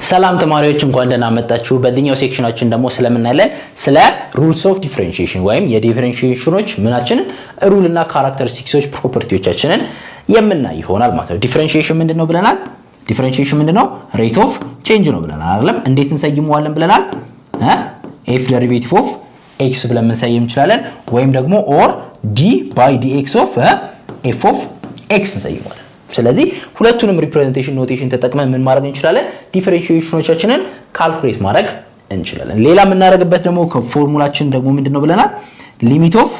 ሰላም ተማሪዎች እንኳን ደህና መጣችሁ። በዚህኛው ሴክሽናችን ደግሞ ስለምናያለን ስለ ሩልስ ኦፍ ዲፈረንሺዬሽን ወይም የዲፈረንሺዬሽኖች ምናችን ሩልና ካራክተሪስቲክሶች ፕሮፐርቲዎቻችንን የምናይ ይሆናል ማለት ነው። ዲፈረንሺዬሽን ምንድነው ብለናል? ዲፈረንሺዬሽን ምንድነው? ሬት ኦፍ ቼንጅ ነው ብለናል አይደለም? እንዴት እንሰይመዋለን ብለናል? ኤፍ ዴሪቬቲቭ ኦፍ ኤክስ ብለን እንሰይም እንችላለን ወይም ደግሞ ኦር ዲ ባይ ዲኤክስ ኦፍ ኤፍ ኦፍ ኤክስ እንሰይመዋለን። ስለዚህ ሁለቱንም ሪፕሬዘንቴሽን ኖቴሽን ተጠቅመን ምን ማድረግ እንችላለን? ዲፈረንሺዬሽኖቻችንን ካልኩሌት ማድረግ እንችላለን። ሌላ የምናደርግበት ደግሞ ፎርሙላችን ደግሞ ምንድነው ብለናል? ሊሚት ኦፍ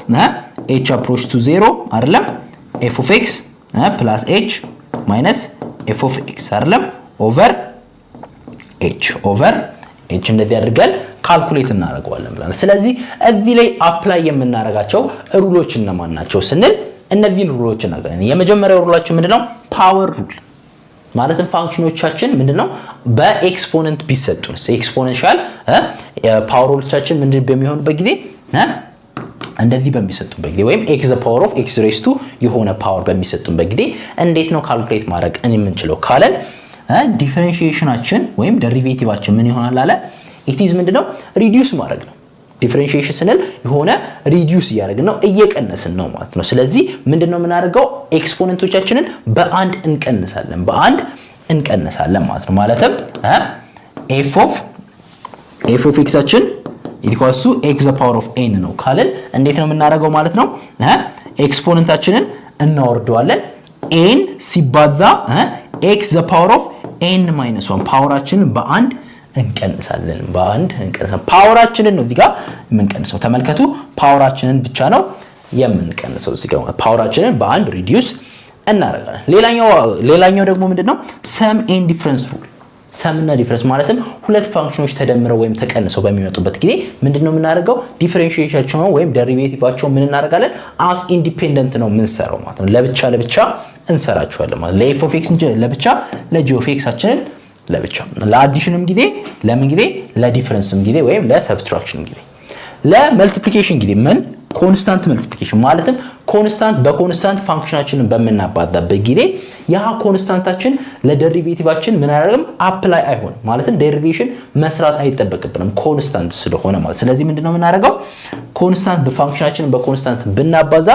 h approach to 0 አይደለም f of x plus h minus f of x አይደለም over h እንደዚህ አድርገን ካልኩሌት እናደርገዋለን ብለናል። ስለዚህ እዚህ ላይ አፕላይ የምናደርጋቸው ሩሎች እነማን ናቸው ስንል እነዚህን ሩሎች እናገራለን። የመጀመሪያው ሩላችን ምንድነው? ፓወር ሩል ማለትም ፋንክሽኖቻችን ምንድነው በኤክስፖነንት ቢሰጡን ኤክስፖኔንሻል ፓወር ሩሎቻችን ምንድን በሚሆንበት ጊዜ እንደዚህ በሚሰጡበት ጊዜ ወይም x the power of x raised to የሆነ ፓወር በሚሰጡበት ጊዜ እንዴት ነው ካልኩሌት ማድረግ እንምንችለው ካለን ዲፈረንሺዬሽናችን ወይም ዴሪቬቲቫችን ምን ይሆናል አለ it is ምንድነው ሪዲዩስ ማድረግ ነው። ዲፈረንሺዬሽን ስንል የሆነ ሪዲዩስ እያደረግን ነው እየቀነስን ነው ማለት ነው። ስለዚህ ምንድነው የምናደርገው ኤክስፖነንቶቻችንን በአንድ እንቀንሳለን ማለት ነው። ማለትም f of x አችን equals to x the power of n ነው ካለን እንዴት ነው የምናደርገው ማለት ነው? ኤክስፖነንታችንን እናወርደዋለን n ሲባዛ x the power of n minus 1 ፓወራችንን በአንድ እንቀንሳለን ፓወራችንን ነው እዚህ ጋር የምንቀንሰው። ተመልከቱ ፓወራችንን ብቻ ነው የምንቀንሰው እዚህ ጋር ፓወራችንን በአንድ ሪዲዩስ እናደርጋለን። ሌላኛው ደግሞ ምንድነው? ሰም ኤንድ ዲፈረንስ ሩል። ሰም እና ዲፈረንስ ማለትም ሁለት ፋንክሽኖች ተደምረው ወይም ተቀንሰው በሚመጡበት ጊዜ ምንድነው የምናደርገው? ዲፈረንሺዬሽናቸውን ወይም ዴሪቬቲቫቸውን ምን እናደርጋለን? አስ ኢንዲፔንደንት ነው የምንሰራው ማለት ነው። ለብቻ እንሰራቸዋለን ማለት ለኤፍ ኦፍ ኤክስ ለብቻ ለጂ ኦፍ ኤክስ አችንን ለብቻ ለአዲሽንም ጊዜ ለምን ጊዜ ለዲፈረንስም ጊዜ ወይም ለሰብትራክሽንም ጊዜ ለመልቲፕሊኬሽን ጊዜ ምን ኮንስታንት መልቲፕሊኬሽን ማለትም በኮንስታንት ፋንክሽናችንን በመናባዛበት ጊዜ ያ ኮንስታንታችን ለዴሪቬቲቫችን ምን አያደርግም አፕላይ አይሆንም ማለትም ዴሪቬሽን መስራት አይጠበቅብንም ኮንስታንት ስለሆነ ማለት። ስለዚህ ምንድነው የምናደርገው? ኮንስታንት በፋንክሽናችንን በኮንስታንት ብናባዛ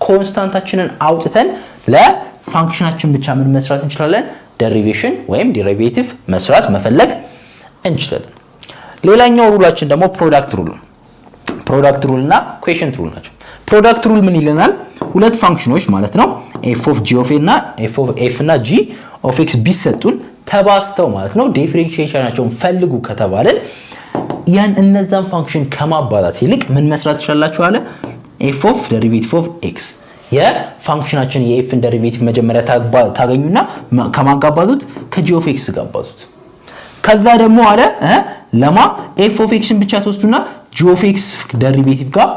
ኮንስታንታችንን አውጥተን ለፋንክሽናችን ብቻ ምን መስራት እንችላለን? ዴሪቬሽን ወይም ዴሪቬቲቭ መስራት መፈለግ እንችላለን። ሌላኛው ሩላችን ደግሞ ፕሮዳክት ሩል እና ኩዌሽንት ሩል ናቸው። ፕሮዳክት ሩል ምን ይለናል? ሁለት ፋንክሽኖች ማለት ነው f of g of a እና f እና g of x ቢሰጡን ተባስተው ማለት ነው ዲፈረንሺዬሽናቸውን ፈልጉ ከተባለን ያን እነዛን ፋንክሽን ከማባዛት ይልቅ ምን መስራት ይችላልላችሁ አለ f of derivative of x የፋንክሽናችን የኤፍን ዴሪቬቲቭ መጀመሪያ ታገኙና ከማጋባቱት ከጂ ኦፍ ኤክስ ጋባቱት። ከዛ ደግሞ አለ ለማ ኤፍ ኦፍ ኤክስን ብቻ ተወስዱና ጂ ኦፍ ኤክስ ዴሪቬቲቭ ጋር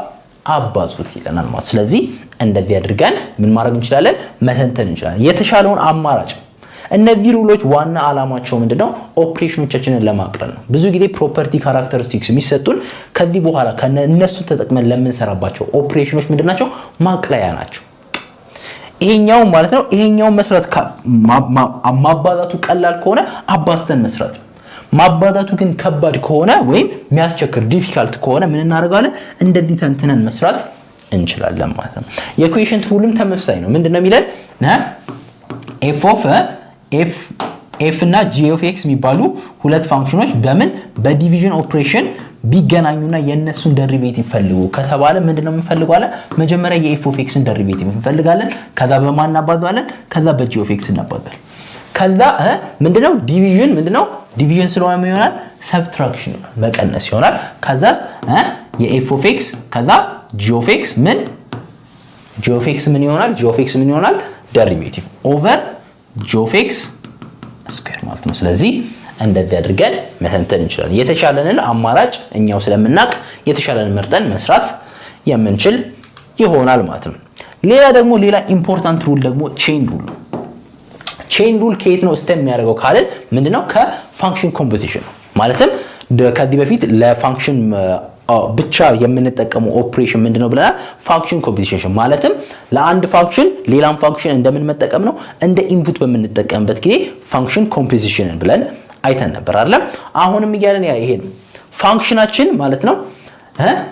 አባዙት ይለናል ማለት። ስለዚህ እንደዚህ አድርገን ምን ማድረግ እንችላለን? መተንተን እንችላለን የተሻለውን አማራጭ። እነዚህ ሩሎች ዋና አላማቸው ምንድነው? ኦፕሬሽኖቻችንን ለማቅለል ነው። ብዙ ጊዜ ፕሮፐርቲ ካራክተሪስቲክስ የሚሰጡን ከዚህ በኋላ ከነሱ ተጠቅመን ለምንሰራባቸው ኦፕሬሽኖች ምንድናቸው? ማቅለያ ናቸው። ይሄኛው ማለት ነው ይሄኛው መስራት ማባዛቱ ቀላል ከሆነ አባስተን መስራት ነው። ማባዛቱ ግን ከባድ ከሆነ ወይም የሚያስቸግር ዲፊካልት ከሆነ ምን እናደርጋለን? እንደዚህ ተንትነን መስራት እንችላለን ማለት ነው። የኩዌሽንት ሩልም ተመሳሳይ ነው። ምንድነው የሚለን? f እና g of x የሚባሉ ሁለት ፋንክሽኖች በዲቪዥን ኦፕሬሽን ቢገናኙና የነሱን ዴሪቬቲቭ ፈልጉ ከተባለ ምንድነው የምንፈልገው አለ መጀመሪያ የf of x ን ዴሪቬቲቭ እንፈልጋለን። ከዛ በማን እናባዛለን? ከዛ በg of x እናባዛለን። ከዛ ምንድነው ዲቪዥን ስለሆነ ምን ይሆናል? ሰብትራክሽን መቀነስ ይሆናል። ከዛስ የf of x ከዛ g of x ምን ይሆናል? ዴሪቬቲቭ ኦቨር g of x ስኩዌር ማለት ነው። ስለዚህ እንደዚህ አድርገን መተንተን እንችላለን። የተሻለንን አማራጭ እኛው ስለምናቅ የተሻለንን መርጠን መስራት የምንችል ይሆናል ማለት ነው። ሌላ ኢምፖርታንት ሩል ደግሞ ቼን ሩል ነው። ቼን ሩል ከየት ነው ስቴም የሚያደርገው ካልን ምንድነው? ከፋንክሽን ኮምፒቲሽን ነው። ማለትም ከዚህ በፊት ለፋንክሽን ብቻ የምንጠቀመው ኦፕሬሽን ምንድነው ብለናል? ፋንክሽን ኮምፖዚሽን ማለትም ለአንድ ፋንክሽን ሌላም ፋንክሽን እንደምን መጠቀም ነው? እንደ ኢንፑት በምንጠቀምበት ጊዜ ፋንክሽን ኮምፖዚሽን ብለን አይተን ነበር አይደል? አሁንም እያለን ይሄ ነው ፋንክሽናችን ማለት ነው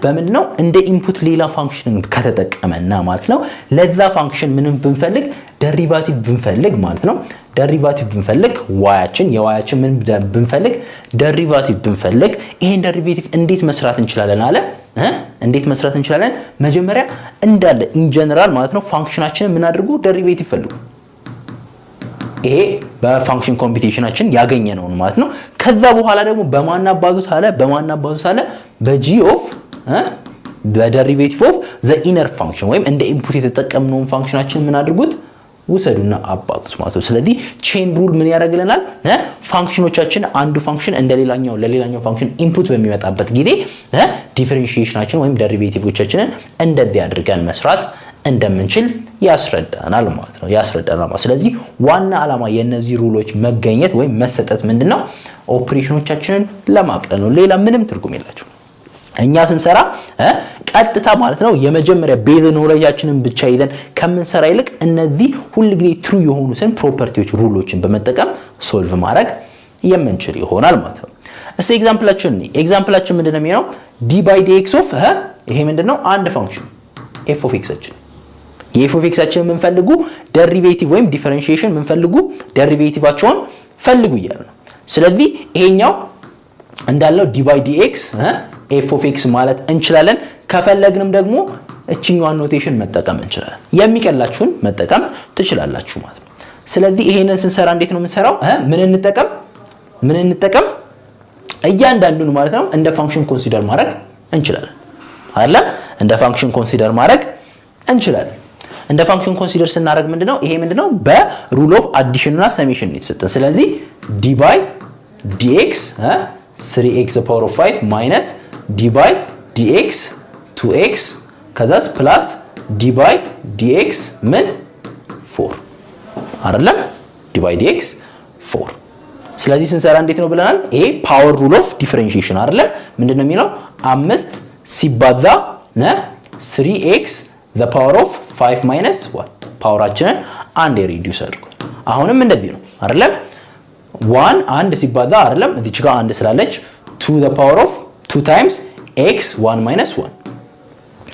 በምንድነው እንደ ኢንፑት ሌላ ፋንክሽን ከተጠቀመና ማለት ነው ለዛ ፋንክሽን ምንም ብንፈልግ ዴሪቫቲቭ ብንፈልግ ማለት ነው ዴሪቫቲቭ ብንፈልግ ዋያችን የዋያችን ምን ብንፈልግ ዴሪቫቲቭ ብንፈልግ ይሄን ዴሪቬቲቭ እንዴት መስራት እንችላለን አለ እንዴት መስራት እንችላለን? መጀመሪያ እንዳለ ኢን ጀነራል ማለት ነው ፋንክሽናችንን ምን አድርጉ ዴሪቬቲቭ ፈልጉ። ይሄ በፋንክሽን ኮምፒውቴሽናችን ያገኘነው ማለት ነው። ከዛ በኋላ ደግሞ በማናባዙት አለ በጂ ኦፍ በዴሪቬቲቭ ኦፍ ዘ ኢነር ፋንክሽን ወይም እንደ ኢንፑት የተጠቀምነውን ፋንክሽናችን ምን አድርጉት ውሰዱና አባዙት ማለት ነው። ስለዚህ ቼን ሩል ምን ያደርግልናል? ፋንክሽኖቻችን አንዱ ፋንክሽን እንደሌላኛው ለሌላኛው ፋንክሽን ኢንፑት በሚመጣበት ጊዜ ዲፈረንሺዬሽናችን ወይም ዴሪቬቲቮቻችንን እንደዚህ አድርገን መስራት እንደምንችል ያስረዳናል ማለት ነው ያስረዳናል። ስለዚህ ዋና ዓላማ የነዚህ ሩሎች መገኘት ወይም መሰጠት ምንድነው? ኦፕሬሽኖቻችንን ለማቅለል ነው። ሌላ ምንም ትርጉም የላቸው። እኛ ስንሰራ ቀጥታ ማለት ነው የመጀመሪያ ቤዝ ኖሌጃችንን ብቻ ይዘን ከምንሰራ ይልቅ እነዚህ ሁሉ ጊዜ ትሩ የሆኑትን ፕሮፐርቲዎች ሩሎችን በመጠቀም ሶልቭ ማድረግ የምንችል ይሆናል ማለት ነው። እስቲ ኤግዛምፕላችን ምንድነው የሚሆነው? d by dx ኦፍ ይሄ ምንድነው? አንድ ፋንክሽን f of x የf of x የምንፈልጉ ዴሪቬቲቭ ወይም ዲፈረንሺዬሽን የምንፈልጉ ዴሪቬቲቫቸውን ፈልጉ ይላል ነው። ስለዚህ ይሄኛው እንዳለው d by dx f of x ማለት እንችላለን። ከፈለግንም ደግሞ እቺኛዋን ኖቴሽን መጠቀም እንችላለን። የሚቀላችሁን መጠቀም ትችላላችሁ ማለት ነው። ስለዚህ ይሄንን ስንሰራ እንዴት ነው የምንሰራው? ምን እንጠቀም እያንዳንዱን ማለት ነው እንደ ፋንክሽን ኮንሲደር ማድረግ እንችላለን አይደል? እንደ ፋንክሽን ኮንሲደር ማድረግ እንችላለን። እንደ ፋንክሽን ኮንሲደር ስናደርግ ምንድነው ይሄ ምንድነው በሩል ኦፍ አዲሽን እና ሰሜሽን የተሰጠን። ስለዚህ d by dx 3x the power of 5 minus d by dx 2x ከዛስ ፕላስ d by dx ምን 4 አይደለም? d by dx 4። ስለዚህ ስንሰራ እንዴት ነው ብለናል? ይሄ ፓወር ሩል ኦፍ ዲፈረንሺዬሽን አይደለም? ምንድነው የሚለው 5 ሲባዛ 3x the power of 5 minus 1 ፓወራችንን አንድ ሪዲዩስ አድርጉ። አሁንም እንደዚህ ነው አይደለም? 1 ሲባዛ አይደለም እዚች ጋር አንድ ስላለች 2 the power of 2 times x 1 minus 1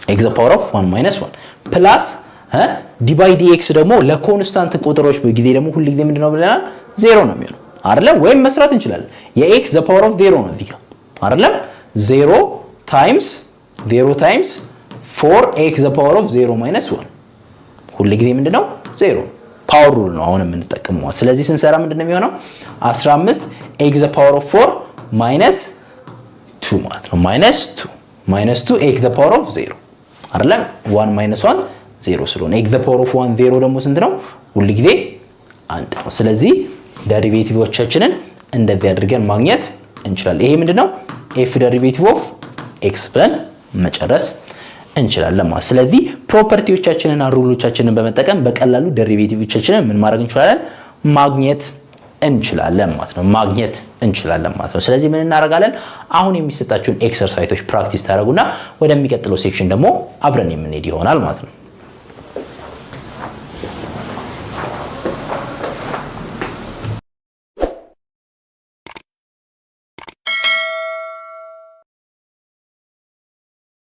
x the power of 1 minus 1 ፕላስ d by dx ደግሞ ለኮንስታንት ቁጥሮች በጊዜ ደግሞ ሁሉ ጊዜ ምንድነው ብለናል? 0 ነው የሚሆነው አይደለም? ወይም መስራት እንችላለን የx the power of 0 ነው እዚህ ጋር አይደለም? 0 times 4x the power of 0 minus 1 ሁሉ ጊዜ ምንድነው 0 ፓወር ሩል ነው አሁን የምንጠቀመው። ስለዚህ ስንሰራ ምንድነው የሚሆነው 15 x the power of 4 minus 2 ማለት ነው minus 2 x the power of 0 አይደለም 1 minus 1 0 ስለሆነ x the power of 1 0 ደግሞ ስንት ነው ሁሉ ጊዜ አንድ ነው። ስለዚህ ዴሪቬቲቮቻችንን እንደዚህ አድርገን ማግኘት እንችላለን። ይሄ ምንድነው f derivative of x ብለን መጨረስ እንችላለን ማለት። ስለዚህ ፕሮፐርቲዎቻችንና ሩሎቻችንን በመጠቀም በቀላሉ ዴሪቬቲቮቻችንን ምን ማድረግ እንችላለን? ማግኘት እንችላለን ማለት ነው። ስለዚህ ምን እናደርጋለን? አሁን የሚሰጣችሁን ኤክሰርሳይዞች ፕራክቲስ ታደርጉና ወደሚቀጥለው ሴክሽን ደግሞ አብረን የምንሄድ ይሆናል ማለት ነው።